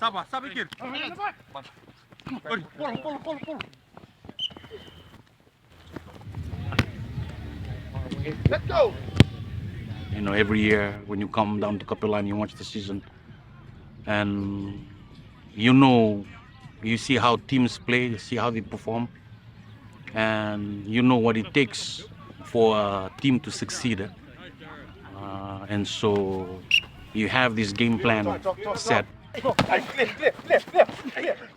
Let's go. You know, every year when you come down to Kapilani, you watch the season, and you know, you see how teams play, you see how they perform, and you know what it takes for a team to succeed. And so you have this game plan set, Clear.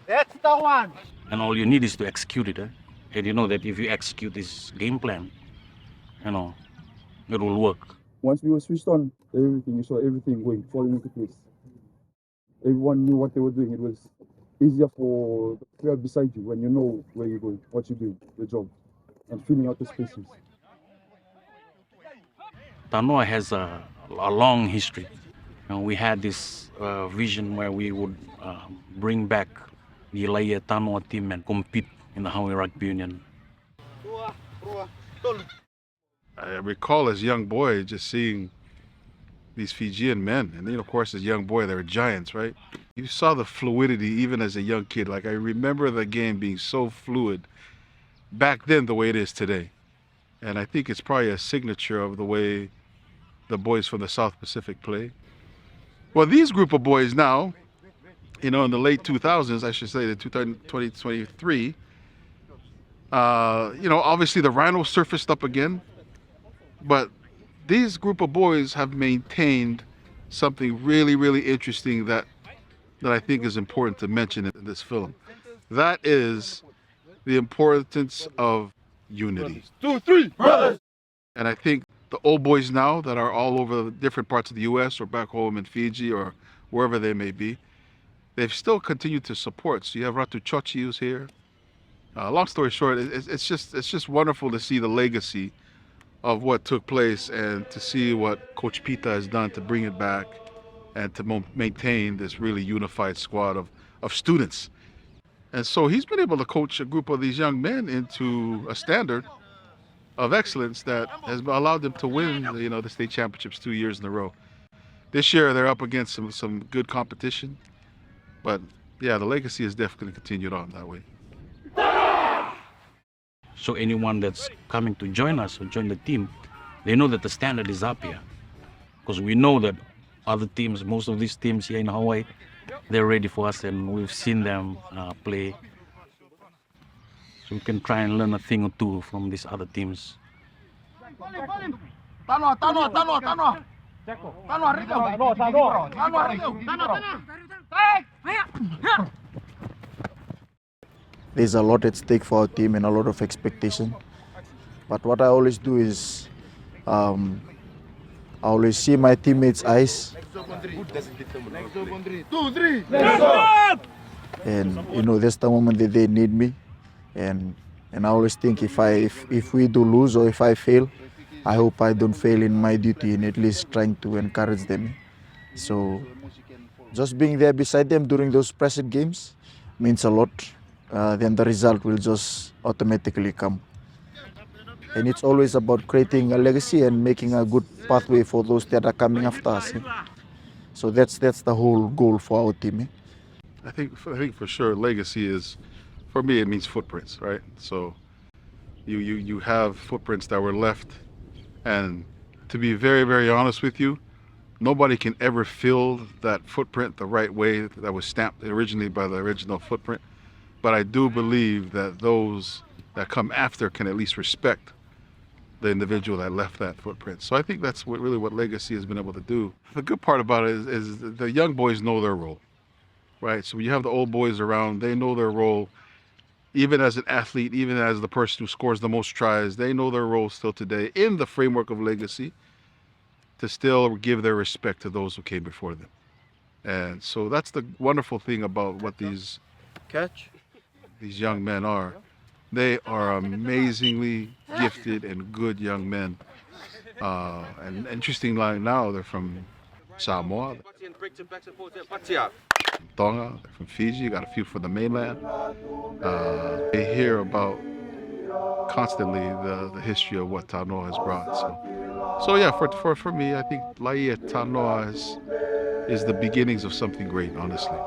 That's the one. and all you need is to execute it. And you know that if you execute this game plan, you know, it will work. Once we were switched on, everything, you saw everything falling into place. Everyone knew what they were doing. It was easier for the player beside you when you know where you're going, what you're doing, your job, and filling out the spaces. Tanoa has a long history. You know, we had this vision where we would bring back the Lāʻie Tanoa team and compete in the Hawaiʻi Rugby Union. I recall as a young boy just seeing these Fijian men, and then of course as a young boy they were giants, right? You saw the fluidity even as a young kid. Like I remember the game being so fluid back then the way it is today. And I think it's probably a signature of the way the boys from the South Pacific play. Well, these group of boys now, you know, in the late 2000s, I should say, the 2023, you know, obviously the Rhino surfaced up again, but these group of boys have maintained something really, really interesting that I think is important to mention in this film. That is the importance of unity. 2, 3, brothers. And I think the old boys now that are all over the different parts of the US or back home in Fiji or wherever they may be, they've still continued to support. So you have Ratu Chochi who's here. Long story short, it's just wonderful to see the legacy of what took place and to see what Coach Pita has done to bring it back and to maintain this really unified squad of students. And so he's been able to coach a group of these young men into a standard of excellence that has allowed them to win, you know, the state championships 2 years in a row. This year they're up against some good competition, but yeah, the legacy is definitely continued on that way. So anyone that's coming to join us or join the team, they know that the standard is up here. Because we know that other teams, most of these teams here in Hawaii, they're ready for us and we've seen them play. So we can try and learn a thing or two from these other teams. There's a lot at stake for our team and a lot of expectation. But what I always do is I always see my teammates' eyes. And you know, that's the moment that they need me. And I always think if we do lose or if I fail, I hope I don't fail in my duty and at least trying to encourage them. So just being there beside them during those pressure games means a lot. Then the result will just automatically come. And it's always about creating a legacy and making a good pathway for those that are coming after us. So that's the whole goal for our team. I think for sure legacy is, for me, it means footprints, right? So you have footprints that were left, and to be very, very honest with you, nobody can ever fill that footprint the right way that was stamped originally by the original footprint. But I do believe that those that come after can at least respect the individual that left that footprint. So I think that's really what legacy has been able to do. The good part about it is the young boys know their role, right? So when you have the old boys around, they know their role. Even as an athlete, even as the person who scores the most tries, they know their role still today in the framework of legacy to still give their respect to those who came before them. And so that's the wonderful thing about what these young men are. They are amazingly gifted and good young men. And interesting, like now they're from Samoa, Tonga, they're from Fiji, got a few from the mainland. They hear about constantly the history of what Tanoa has brought. So yeah, for me, I think Lāʻie Tanoa is the beginnings of something great, honestly.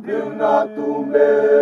Dina tumberia